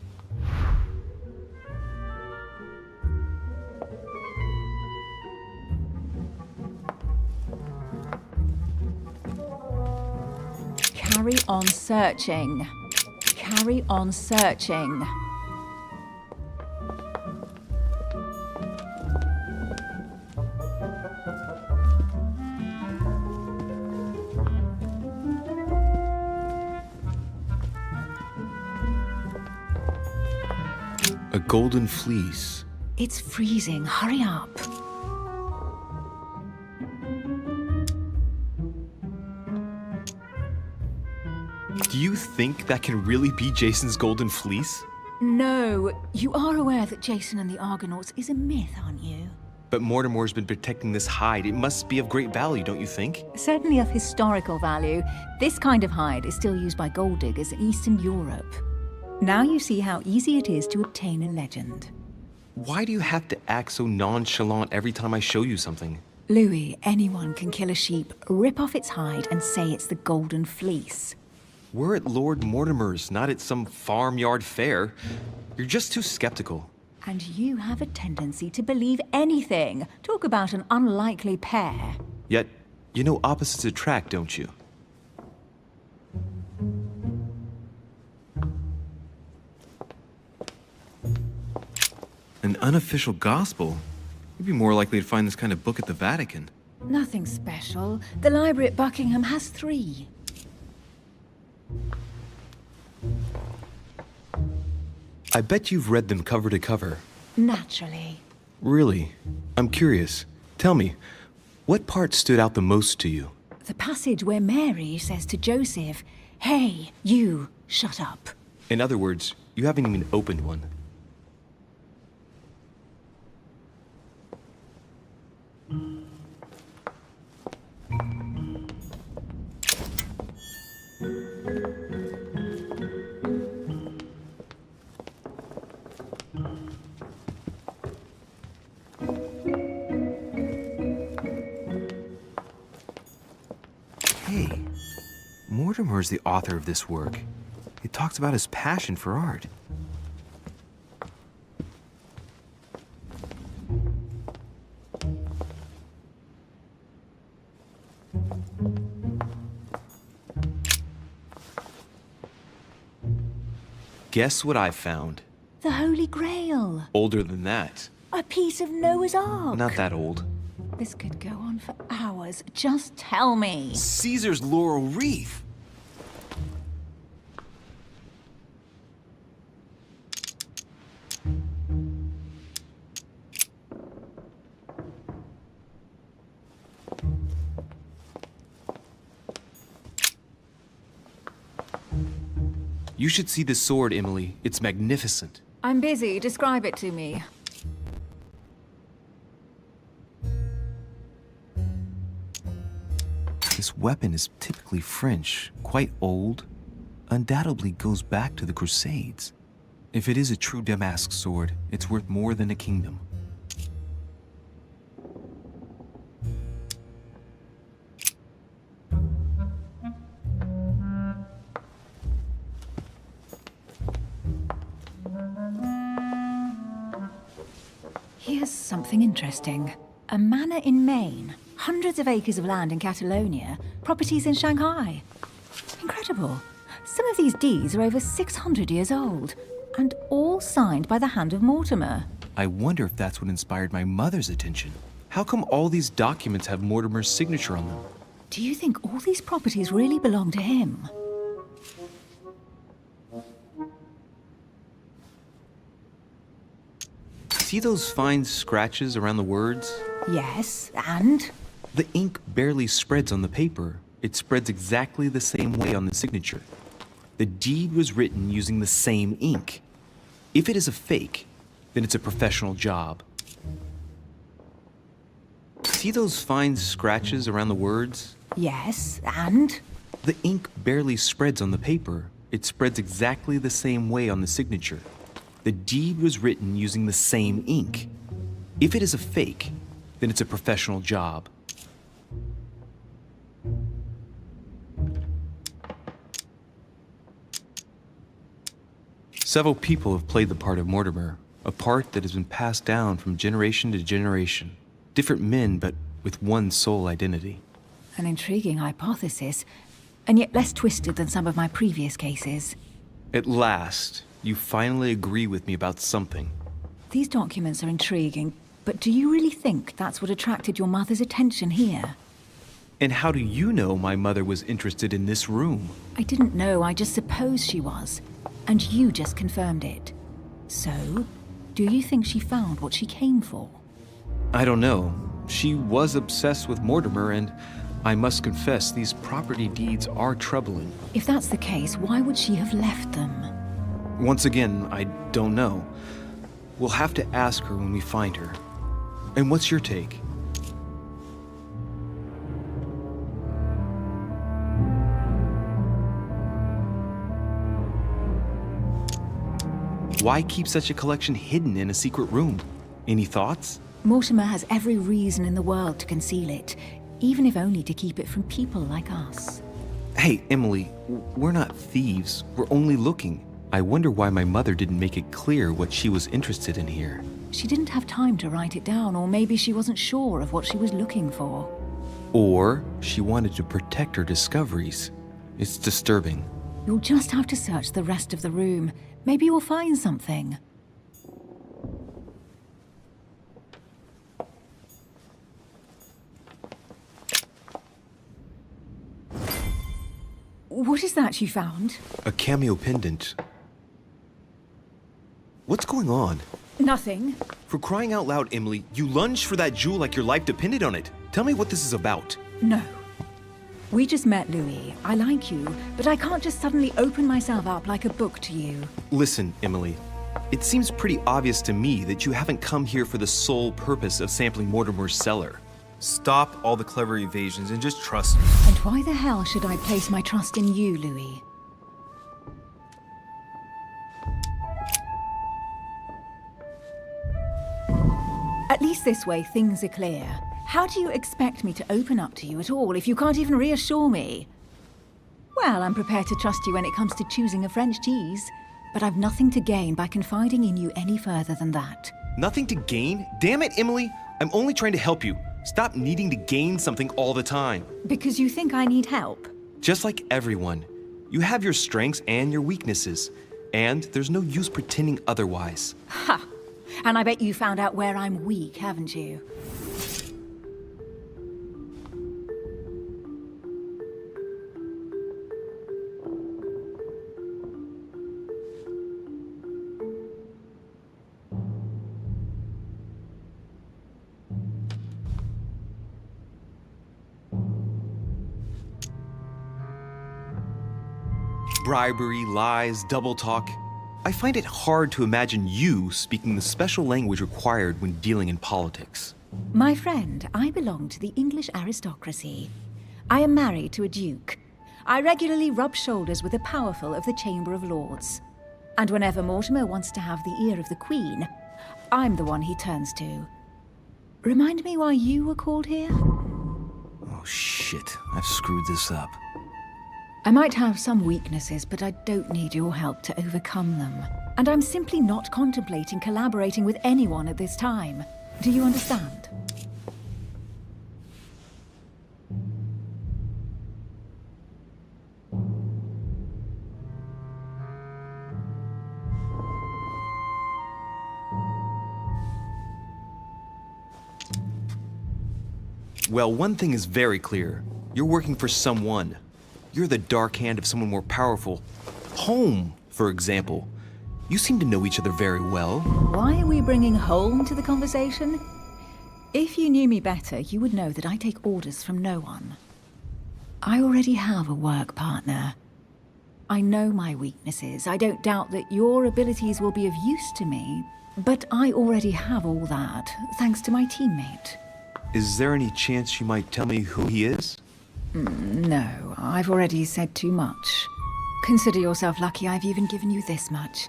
Carry on searching. Carry on searching. A golden fleece. It's freezing. Hurry up. Do you think that can really be Jason's golden fleece? No, you are aware that Jason and the Argonauts is a myth, aren't you? But Mortimer's been protecting this hide. It must be of great value, don't you think? Certainly of historical value. This kind of hide is still used by gold diggers in Eastern Europe. Now you see how easy it is to obtain a legend. Why do you have to act so nonchalant every time I show you something? Louis, anyone can kill a sheep, rip off its hide, and say it's the golden fleece. We're at Lord Mortimer's, not at some farmyard fair. You're just too skeptical. And you have a tendency to believe anything. Talk about an unlikely pair. Yet, you know opposites attract, don't you? An unofficial gospel? You'd be more likely to find this kind of book at the Vatican. Nothing special. The library at Buckingham has 3. I bet you've read them cover to cover. Naturally. Really? I'm curious. Tell me, what part stood out the most to you? The passage where Mary says to Joseph, "Hey, you, shut up." In other words, you haven't even opened one. Hey, Mortimer's the author of this work. It talks about his passion for art. Guess what I found? The Holy Grail. Older than that. A piece of Noah's Ark. Not that old. This could go on for hours. Just tell me. Caesar's laurel wreath. You should see this sword, Emily. It's magnificent. I'm busy. Describe it to me. This weapon is typically French, quite old, undoubtedly goes back to the Crusades. If it is a true Damask sword, it's worth more than a kingdom. Here's something interesting. A manor in Maine, hundreds of acres of land in Catalonia, properties in Shanghai. Incredible. Some of these deeds are over 600 years old, and all signed by the hand of Mortimer. I wonder if that's what inspired my mother's attention. How come all these documents have Mortimer's signature on them? Do you think all these properties really belong to him? See those fine scratches around the words? Yes, and? The ink barely spreads on the paper. It spreads exactly the same way on the signature. The deed was written using the same ink. If it is a fake, then it's a professional job. See those fine scratches around the words? Yes, and? The ink barely spreads on the paper. It spreads exactly the same way on the signature. The deed was written using the same ink. If it is a fake, then it's a professional job. Several people have played the part of Mortimer, a part that has been passed down from generation to generation. Different men, but with one sole identity. An intriguing hypothesis, and yet less twisted than some of my previous cases. At last, you finally agree with me about something. These documents are intriguing, but do you really think that's what attracted your mother's attention here? And how do you know my mother was interested in this room? I didn't know, I just supposed she was. And you just confirmed it. So, do you think she found what she came for? I don't know. She was obsessed with Mortimer, and I must confess these property deeds are troubling. If that's the case, why would she have left them? Once again, I don't know. We'll have to ask her when we find her. And what's your take? Why keep such a collection hidden in a secret room? Any thoughts? Mortimer has every reason in the world to conceal it, even if only to keep it from people like us. Hey, Emily, we're not thieves. We're only looking. I wonder why my mother didn't make it clear what she was interested in here. She didn't have time to write it down, or maybe she wasn't sure of what she was looking for. Or she wanted to protect her discoveries. It's disturbing. You'll just have to search the rest of the room. Maybe you'll find something. What is that you found? A cameo pendant. What's going on? Nothing. For crying out loud, Emily, you lunged for that jewel like your life depended on it. Tell me what this is about. No. We just met, Louis. I like you, but I can't just suddenly open myself up like a book to you. Listen, Emily. It seems pretty obvious to me that you haven't come here for the sole purpose of sampling Mortimer's cellar. Stop all the clever evasions and just trust me. And why the hell should I place my trust in you, Louis? At least this way, things are clear. How do you expect me to open up to you at all if you can't even reassure me? Well, I'm prepared to trust you when it comes to choosing a French cheese, but I've nothing to gain by confiding in you any further than that. Nothing to gain? Damn it, Emily! I'm only trying to help you. Stop needing to gain something all the time. Because you think I need help? Just like everyone. You have your strengths and your weaknesses, and there's no use pretending otherwise. Ha! And I bet you found out where I'm weak, haven't you? Bribery, lies, double talk. I find it hard to imagine you speaking the special language required when dealing in politics. My friend, I belong to the English aristocracy. I am married to a duke. I regularly rub shoulders with the powerful of the Chamber of Lords. And whenever Mortimer wants to have the ear of the Queen, I'm the one he turns to. Remind me why you were called here? Oh shit, I've screwed this up. I might have some weaknesses, but I don't need your help to overcome them. And I'm simply not contemplating collaborating with anyone at this time. Do you understand? Well, one thing is very clear. You're working for someone. You're the dark hand of someone more powerful. Home, for example. You seem to know each other very well. Why are we bringing home to the conversation? If you knew me better, you would know that I take orders from no one. I already have a work partner. I know my weaknesses. I don't doubt that your abilities will be of use to me, but I already have all that, thanks to my teammate. Is there any chance you might tell me who he is? No, I've already said too much. Consider yourself lucky I've even given you this much.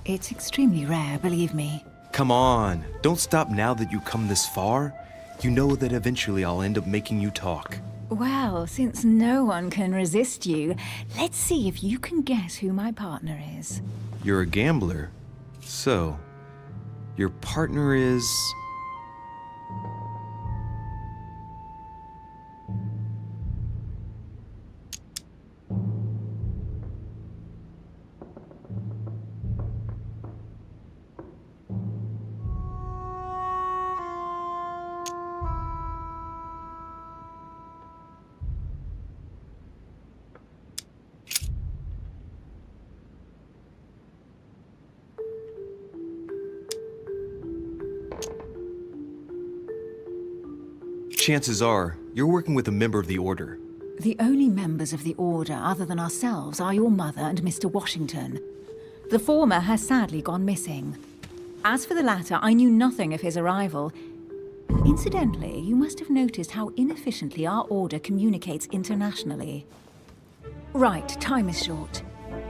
It's extremely rare, believe me. Come on, don't stop now that you've come this far. You know that eventually I'll end up making you talk. Well, since no one can resist you, let's see if you can guess who my partner is. You're a gambler. So, your partner is... Chances are, you're working with a member of the Order. The only members of the Order other than ourselves are your mother and Mr. Washington. The former has sadly gone missing. As for the latter, I knew nothing of his arrival. Incidentally, you must have noticed how inefficiently our Order communicates internationally. Right, time is short.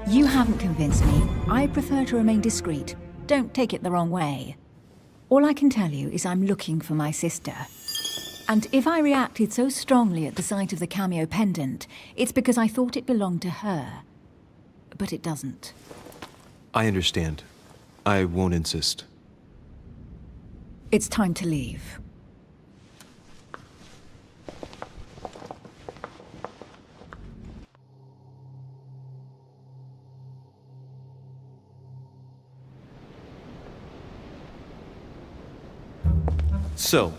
You haven't convinced me. I prefer to remain discreet. Don't take it the wrong way. All I can tell you is I'm looking for my sister. And if I reacted so strongly at the sight of the cameo pendant, it's because I thought it belonged to her. But it doesn't. I understand. I won't insist. It's time to leave. So,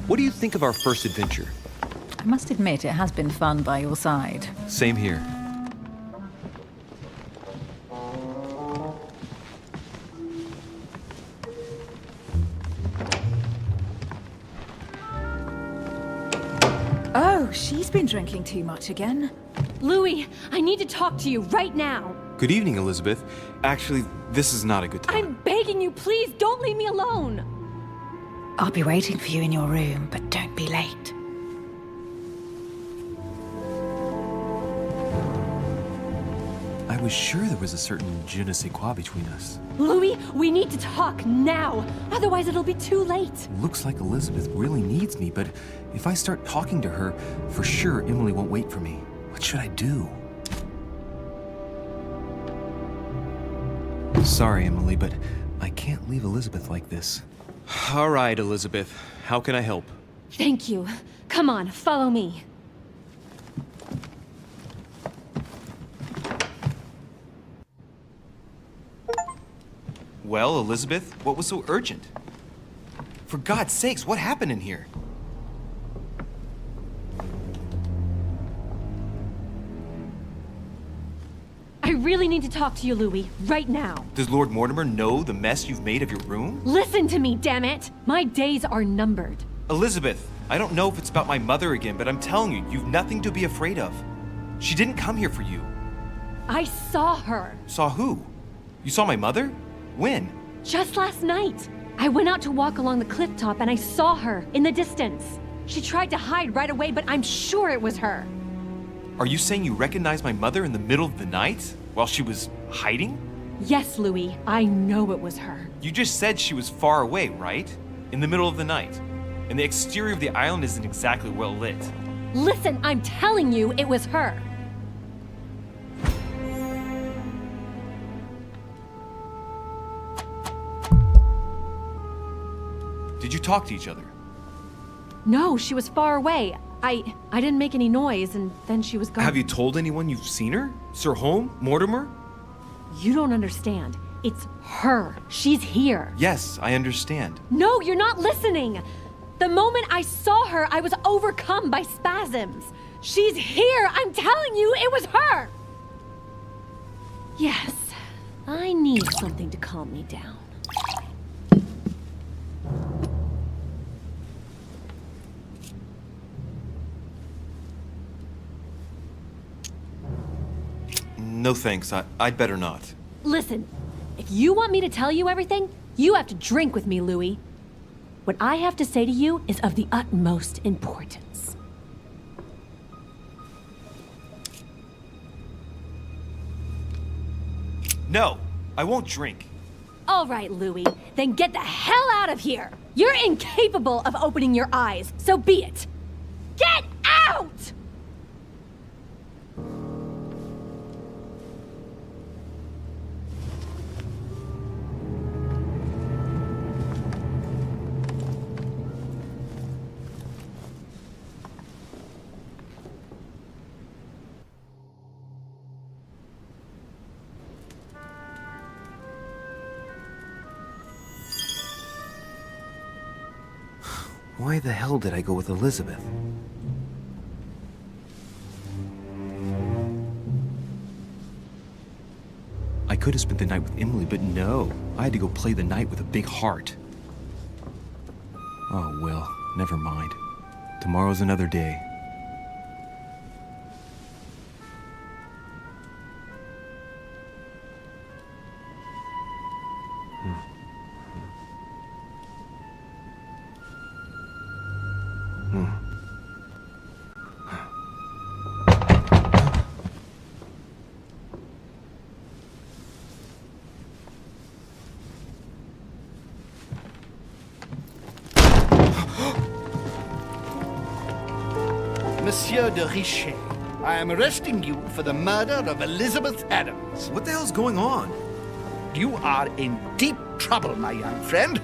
what do you think of our first adventure? I must admit it has been fun by your side. Same here. Oh, she's been drinking too much again. Louis, I need to talk to you right now. Good evening, Elizabeth. Actually, this is not a good time. I'm begging you, please don't leave me alone. I'll be waiting for you in your room, but don't be late. I was sure there was a certain je ne sais quoi between us. Louis, we need to talk now. Otherwise, it'll be too late. Looks like Elizabeth really needs me, but if I start talking to her, for sure Emily won't wait for me. What should I do? Sorry, Emily, but I can't leave Elizabeth like this. All right, Elizabeth. How can I help? Thank you. Come on, follow me. Well, Elizabeth, what was so urgent? For God's sakes, what happened in here? I really need to talk to you, Louis, right now. Does Lord Mortimer know the mess you've made of your room? Listen to me, damn it! My days are numbered. Elizabeth, I don't know if it's about my mother again, but I'm telling you, you've nothing to be afraid of. She didn't come here for you. I saw her. Saw who? You saw my mother? When? Just last night. I went out to walk along the cliff top and I saw her in the distance. She tried to hide right away, but I'm sure it was her. Are you saying you recognized my mother in the middle of the night while she was hiding? Yes, Louis, I know it was her. You just said she was far away, right? In the middle of the night. And the exterior of the island isn't exactly well lit. Listen, I'm telling you it was her. Did you talk to each other? No, she was far away. I didn't make any noise, and then she was gone. Have you told anyone you've seen her? Sir Holm? Mortimer? You don't understand. It's her. She's here. Yes, I understand. No, you're not listening. The moment I saw her, I was overcome by spasms. She's here. I'm telling you, it was her. Yes, I need something to calm me down. No thanks, I'd better not. Listen, if you want me to tell you everything, you have to drink with me, Louis. What I have to say to you is of the utmost importance. No, I won't drink. All right, Louis, then get the hell out of here! You're incapable of opening your eyes, so be it! Get out! Why the hell did I go with Elizabeth? I could have spent the night with Emily, but no. I had to go play the night with a big heart. Oh, well, never mind. Tomorrow's another day. Monsieur de Richet, I am arresting you for the murder of Elizabeth Adams. What the hell's going on? You are in deep trouble, my young friend.